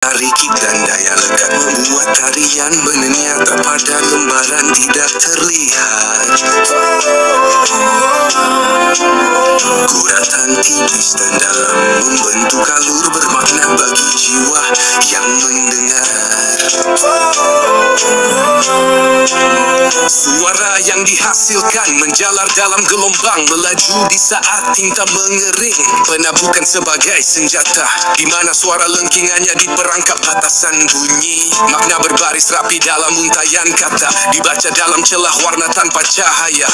Tarikib dan daya lekat membuat tarian menyata pada lembaran tidak terlihat. Guratan tipis dan dalam membentuk alur bermakna bagi jiwa yang mendengar. Suara yang dihasilkan menjalar dalam gelombang, melaju di saat tinta mengering. Pena bukan sebagai senjata, di mana suara lengkingannya diperangkap batasan bunyi. Makna berbaris rapi dalam untayan kata, dibaca dalam celah warna tanpa cahaya.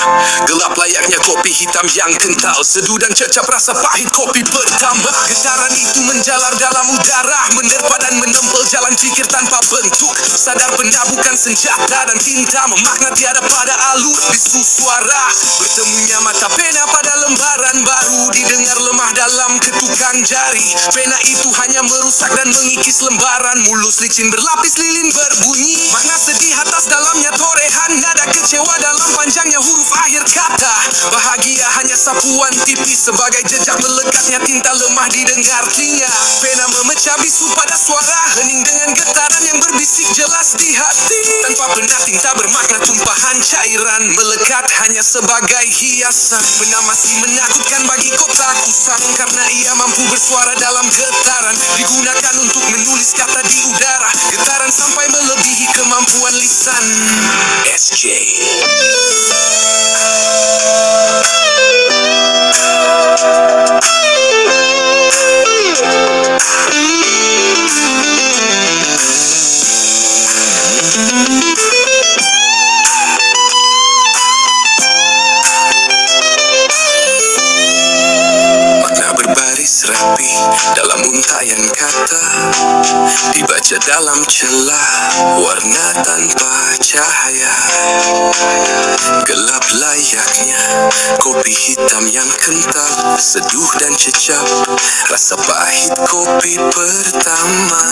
Gelap layaknya kopi hitam yang kental, seduh dan cecap rasa pahit kopi bertambah. Getaran itu menjalar dalam udara, menerpa dan menempel jalan pikir tanpa bentuk. Sadar benda bukan senjata dan tinta memakna tiada pada alur bisu suara. Bertemunya mata pena pada lembaran baru, didengar lemah dalam ketukan jari. Pena itu hanya merusak dan mengikis lembaran, mulus licin berlapis lilin berbunyi. Makna sedih atas dalamnya torehan, nada kecewa dalam panjangnya huruf akhir kata. Bahagia hanya sapuan tipis sebagai jejak melekatnya tinta lemah didengar telinga. Pena memecah bisu pada suara hening dengan getaran yang berbisik jelas di hati. Tanpa pena tinta bermakna tumpahan cairan, melekat hanya sebagai hiasan. Pena masih menakutkan bagi kotak usang, karena ia mampu bersuara dalam getaran. Digunakan untuk menulis kata di udara, getaran sampai melebihi kemampuan lisan. SJ. Makna berbaris rapi dalam untayan kata, dibaca dalam celah warna tanpa cahaya. Gelap layaknya kopi hitam yang kental, seduh dan cecap rasa pahit kopi pertama.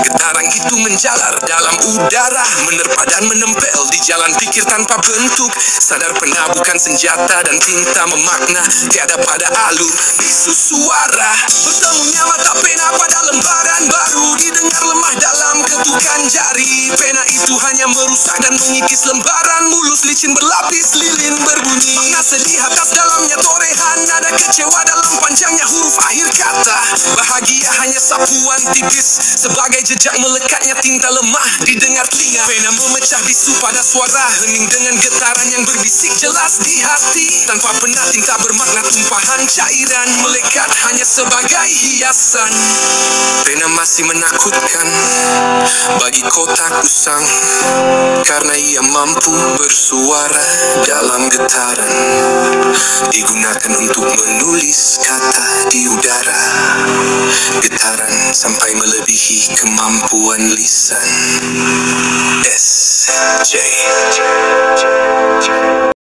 Getaran itu menjalar dalam udara, menerpa dan menempel di jalan pikir tanpa bentuk. Sadar pena bukan senjata dan tinta memakna tiada pada alur bisu suara. Bertemunya mata pena pada lembaran baru, didengar lemah dalam ketukan jari. Pena itu hanya merusak dan mengikis lembaran, mulus licin berlapis lilin berbunyi. Makna sedih atas dalamnya torehan, nada kecewa dalam panjangnya huruf akhir kata. Bahagia hanya sapuan tipis sebagai jejak melekatnya tinta lemah didengar telinga. Pena memecah bisu pada suara hening dengan getaran yang berbisik jelas di hati. Tanpa pena tinta bermakna tumpahan cairan, melekat hanya sebagai hiasan. Pena masih menakutkan bagi kotak usang, karena ia mampu bersuara dalam getaran. Digunakan untuk menulis kata di udara, getaran sampai melebihi kemampuan lisan. SJ.